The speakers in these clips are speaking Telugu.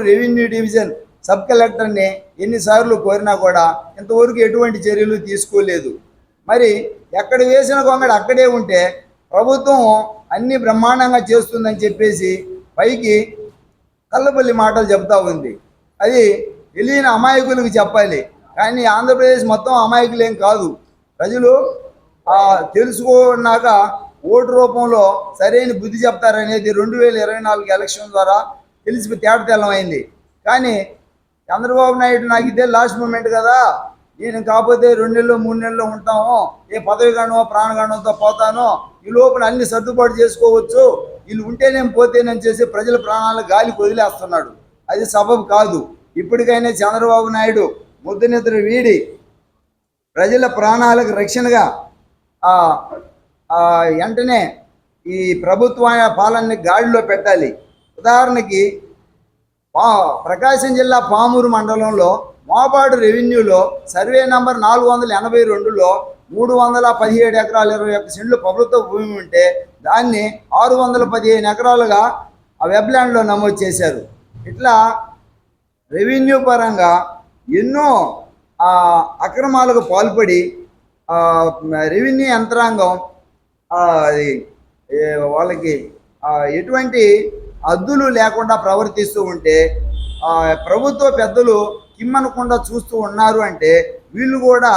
రెవెన్యూ డివిజన్ సబ్ కలెక్టర్ని ఎన్నిసార్లు కోరినా కూడా ఇంతవరకు ఎటువంటి చర్యలు తీసుకోలేదు. మరి ఎక్కడ వేసిన గొంగడు అక్కడే ఉంటే ప్రభుత్వం అన్ని బ్రహ్మాండంగా చేస్తుందని చెప్పేసి పైకి కల్లబల్లి మాటలు చెప్తా ఉంది. అది తెలియని అమాయకులకు చెప్పాలి, కానీ ఆంధ్రప్రదేశ్ మొత్తం అమాయకులేం కాదు. ప్రజలు తెలుసుకున్నాక ఓటు రూపంలో సరైన బుద్ధి చెప్తారనేది 2024 ఎలక్షన్ ద్వారా తెలిసి తేటతెల్లమైంది. కానీ చంద్రబాబు నాయుడు నాకు ఇదే లాస్ట్ మూమెంట్ కదా, నేను కాకపోతే 2 నెలలు 3 నెలలు ఉంటాము, ఏ పదవి గణమో ప్రాణగణంతో పోతానో, ఈ లోపల అన్ని సర్దుబాటు చేసుకోవచ్చు, వీళ్ళు ఉంటేనేం పోతేనేం చేసి ప్రజల ప్రాణాలు గాలికి వదిలేస్తున్నాడు. అది సబబు కాదు. ఇప్పటికైనా చంద్రబాబు నాయుడు ముద్దు నిద్ర వీడి ప్రజల ప్రాణాలకు రక్షణగా వెంటనే ఈ ప్రభుత్వ పాలనని గాడిలో పెట్టాలి. ఉదాహరణకి ప్రకాశం జిల్లా పామూరు మండలంలో మోపాడు రెవెన్యూలో సర్వే నంబర్ 482లో 317 ఎకరాలు 21 సెంట్లు ప్రభుత్వ భూమి ఉంటే దాన్ని 615 ఎకరాలుగా ఆ వెబ్ల్యాండ్లో నమోదు చేశారు. ఇట్లా రెవెన్యూ పరంగా ఎన్నో అక్రమాలకు పాల్పడి రెవెన్యూ యంత్రాంగం అది వాళ్ళకి ఎటువంటి హద్దులు లేకుండా ప్రవర్తిస్తూ ఉంటే ప్రభుత్వ పెద్దలు కిమ్మనకుండా చూస్తూ ఉన్నారు అంటే వీళ్ళు కూడా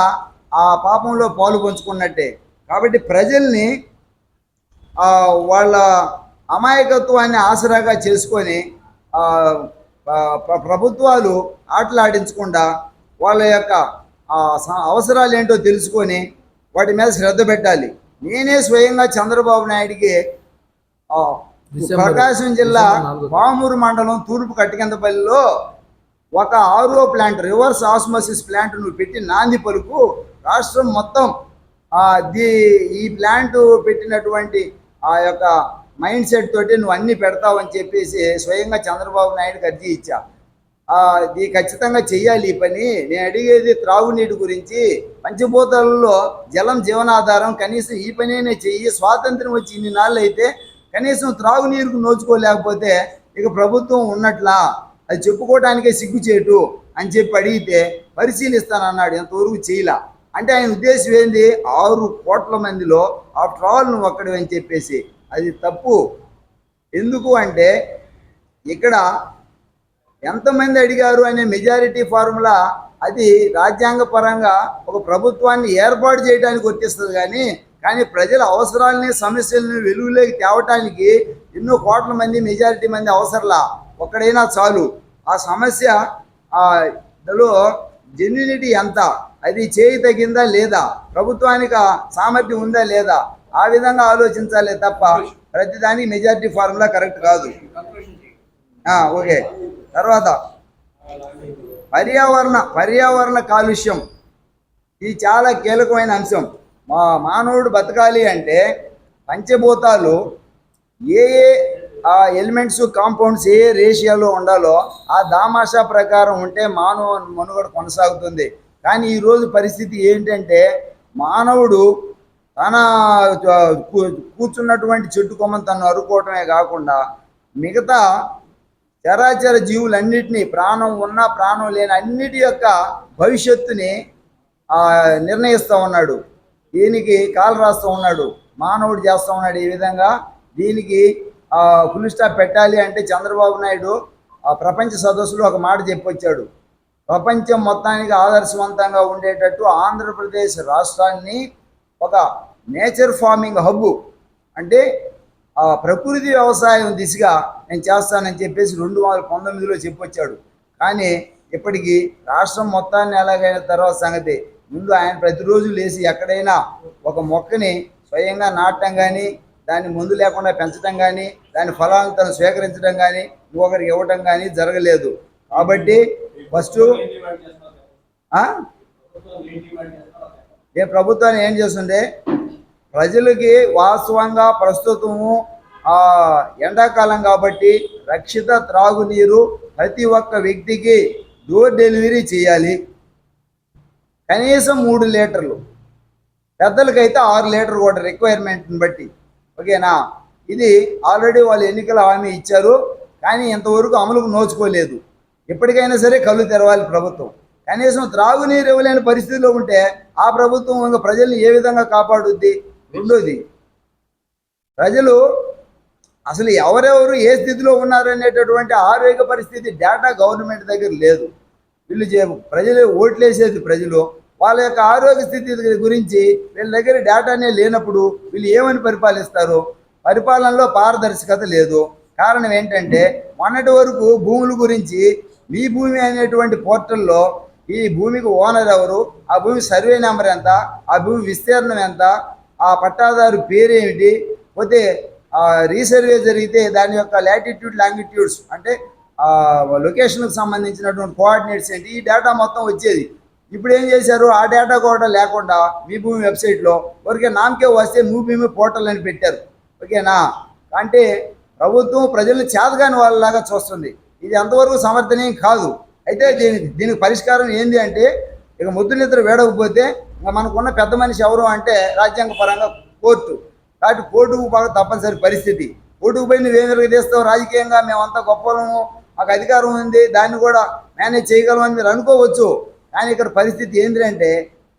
ఆ పాపంలో పాలు పంచుకున్నట్టే. కాబట్టి ప్రజల్ని వాళ్ళ అమాయకత్వాన్ని ఆసరాగా చేసుకొని ప్రభుత్వాలు ఆటలాడించకుండా వాళ్ళ యొక్క అవసరాలు ఏంటో తెలుసుకొని వాటి మీద శ్రద్ధ పెట్టాలి. నేనే స్వయంగా చంద్రబాబు నాయుడికి ప్రకాశం జిల్లా పామూరు మండలం తూర్పు కట్టికిందపల్లిలో ఒక RO plant, reverse osmosis plant నువ్వు పెట్టి నాంది పలుకు, రాష్ట్రం మొత్తం ఈ ప్లాంట్ పెట్టినటువంటి ఆ యొక్క మైండ్ సెట్ తోటి నువ్వు అన్నీ పెడతావని చెప్పేసి స్వయంగా చంద్రబాబు నాయుడుకి అర్జీ ఇచ్చా. ఇది ఖచ్చితంగా చెయ్యాలి ఈ పని. నేను అడిగేది త్రాగునీటి గురించి. పంచభూతాలలో జలం జీవనాధారం, కనీసం ఈ పనినే చెయ్యి. స్వాతంత్రం వచ్చి ఇన్ని నాళ్ళు అయితే కనీసం త్రాగునీరుకు నోచుకోలేకపోతే ఇక ప్రభుత్వం ఉన్నట్లా, అది చెప్పుకోవడానికే సిగ్గుచేటు అని చెప్పి అడిగితే పరిశీలిస్తానన్నాడు. ఎంతవరకు చేయలా. అంటే ఆయన ఉద్దేశం ఏంది, 6 కోట్ల మందిలో ఆఫ్టర్ ఆల్ నువ్వు ఒక్కడే అని చెప్పేసి. అది తప్పు. ఎందుకు అంటే ఇక్కడ ఎంతమంది అడిగారు అనే మెజారిటీ ఫార్ములా అది రాజ్యాంగ పరంగా ఒక ప్రభుత్వాన్ని ఏర్పాటు చేయడానికి వర్తిస్తుంది. కానీ ప్రజల అవసరాలని సమస్యలను వెలుగులోకి తేవటానికి ఎన్నో కోట్ల మంది మెజారిటీ మంది అవసరంలా, ఒక్కడైనా చాలు. ఆ సమస్యలో జెన్యునిటీ ఎంత, అది చేయి తగిందా లేదా, ప్రభుత్వానికి సామర్థ్యం ఉందా లేదా, ఆ విధంగా ఆలోచించాలి తప్ప ప్రతిదానికి మెజారిటీ ఫార్ములా కరెక్ట్ కాదు. ఓకే. తర్వాత పర్యావరణ కాలుష్యం, ఇది చాలా కీలకమైన అంశం. మానవుడు బతకాలి అంటే పంచభూతాలు ఏ ఎలిమెంట్స్ కాంపౌండ్స్ ఏ రేషియోలో ఉండాలో ఆ దామాషా ప్రకారం ఉంటే మానవ మనుగడ కొనసాగుతుంది. కానీ ఈరోజు పరిస్థితి ఏంటంటే మానవుడు తన కూర్చున్నటువంటి చెట్టు కొమ్మను తను అరుకోవటమే కాకుండా మిగతా చరాచర జీవులన్నిటినీ, ప్రాణం ఉన్నా ప్రాణం లేని అన్నిటి యొక్క భవిష్యత్తుని నిర్ణయిస్తూ ఉన్నాడు. దీనికి కాలు రాస్తూ ఉన్నాడు, మానవుడు చేస్తూ ఉన్నాడు. ఈ విధంగా దీనికి ఫుల్ స్టాప్ పెట్టాలి అంటే చంద్రబాబు నాయుడు ప్రపంచ సదస్సులో ఒక మాట చెప్పొచ్చాడు. ప్రపంచం మొత్తానికి ఆదర్శవంతంగా ఉండేటట్టు ఆంధ్రప్రదేశ్ రాష్ట్రాన్ని ఒక నేచర్ ఫార్మింగ్ హబ్, అంటే ప్రకృతి వ్యవసాయం దిశగా నేను చేస్తానని చెప్పేసి 2019లో చెప్పొచ్చాడు. కానీ ఇప్పటికీ రాష్ట్రం మొత్తాన్ని ఎలాగైన తర్వాత సంగతి. ముందు ఆయన ప్రతిరోజు లేచి ఎక్కడైనా ఒక మొక్కని స్వయంగా నాటడం కానీ, దాన్ని మందు లేకుండా పెంచడం కానీ, దాని ఫలాలను తను స్వీకరించడం కానీ, ఇంకొకరికి ఇవ్వటం కానీ జరగలేదు. కాబట్టి ఫస్ట్ ప్రభుత్వాన్ని ఏం చేస్తుంటే ప్రజలకి వాస్తవంగా ప్రస్తుతము ఎండాకాలం కాబట్టి రక్షిత త్రాగునీరు ప్రతి ఒక్క వ్యక్తికి డోర్ డెలివరీ చేయాలి. కనీసం 3 లీటర్లు, పెద్దలకైతే 6 లీటర్ కూడా రిక్వైర్మెంట్ని బట్టి. ఓకేనా? ఇది ఆల్రెడీ వాళ్ళు ఎన్నికల హామీ ఇచ్చారు, కానీ ఇంతవరకు అమలుకు నోచుకోలేదు. ఇప్పటికైనా సరే కళ్ళు తెరవాలి ప్రభుత్వం. కనీసం త్రాగునీరు ఇవ్వలేని పరిస్థితిలో ఉంటే ఆ ప్రభుత్వం ఇంకా ప్రజల్ని ఏ విధంగా కాపాడుద్ది? రెండోది, ప్రజలు అసలు ఎవరెవరు ఏ స్థితిలో ఉన్నారనేటటువంటి ఆరోగ్య పరిస్థితి డేటా గవర్నమెంట్ దగ్గర లేదు. ప్రజలు ఓట్లేసేది ప్రజలు, వాళ్ళ యొక్క ఆరోగ్య స్థితి గురించి వీళ్ళ దగ్గర డేటానే లేనప్పుడు వీళ్ళు ఏమని పరిపాలిస్తారు? పరిపాలనలో పారదర్శకత లేదు. కారణం ఏంటంటే మొన్నటి వరకు భూముల గురించి మీ భూమి అనేటువంటి పోర్టల్లో ఈ భూమికి ఓనర్ ఎవరు, ఆ భూమి సర్వే నెంబర్ ఎంత, ఆ భూమి విస్తీర్ణం ఎంత, ఆ పట్టాదారు పేరు ఏమిటి, పోతే రీసర్వే జరిగితే దాని యొక్క లాటిట్యూడ్ లాంగిట్యూడ్స్ అంటే లొకేషన్కి సంబంధించినటువంటి కోఆర్డినేట్స్ ఏంటి, ఈ డేటా మొత్తం వచ్చేది. ఇప్పుడు ఏం చేశారు? ఆ డేటా కూడా లేకుండా మీ భూమి వెబ్సైట్లో ఊరికే నామకే వస్తే మీ భూమి పోర్టల్ అని పెట్టారు. ఓకేనా? అంటే ప్రభుత్వం ప్రజల్ని చేతగాని వాళ్ళలాగా చూస్తుంది. ఇది ఎంతవరకు సమర్థనీయం కాదు. అయితే దీనికి పరిష్కారం ఏంది అంటే, ఇక ముద్దునిద్ర వేడకపోతే ఇంకా మనకున్న పెద్ద మనిషి ఎవరు అంటే రాజ్యాంగ పరంగా కోర్టు. కాబట్టి కోర్టుకు బాగా తప్పనిసరి పరిస్థితి. కోర్టుకు పోయి నువ్వేం తీస్తావు? రాజకీయంగా మేమంతా గొప్పలము, మాకు అధికారం ఉంది, దాన్ని కూడా మేనేజ్ చేయగలమని మీరు అనుకోవచ్చు. కానీ ఇక్కడ పరిస్థితి ఏంటంటే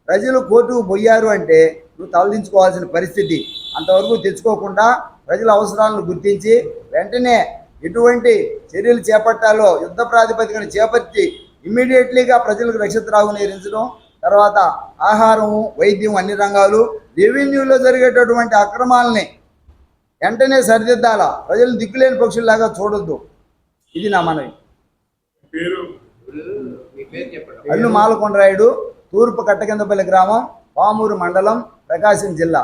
ప్రజలు కోర్టుకు పోయారు అంటే నువ్వు తలదించుకోవాల్సిన పరిస్థితి. అంతవరకు తెచ్చుకోకుండా ప్రజల అవసరాలను గుర్తించి వెంటనే ఎటువంటి చర్యలు చేపట్టాలో యుద్ధ ప్రాతిపదికన చేపట్టి ఇమ్మీడియట్లీగా ప్రజలకు రక్షిత త్రాగునీరించడం, తర్వాత ఆహారము, వైద్యం, అన్ని రంగాలు, రెవెన్యూలో జరిగేటటువంటి అక్రమాలని వెంటనే సరిదిద్దాలా. ప్రజలు దిక్కులేని పక్షుల్లాగా చూడొద్దు. ఇది నా మనవి. అల్లు మాలకొండరాయుడు, తూర్పు కట్టకిందపల్లి గ్రామం, పామూరు మండలం, ప్రకాశం జిల్లా.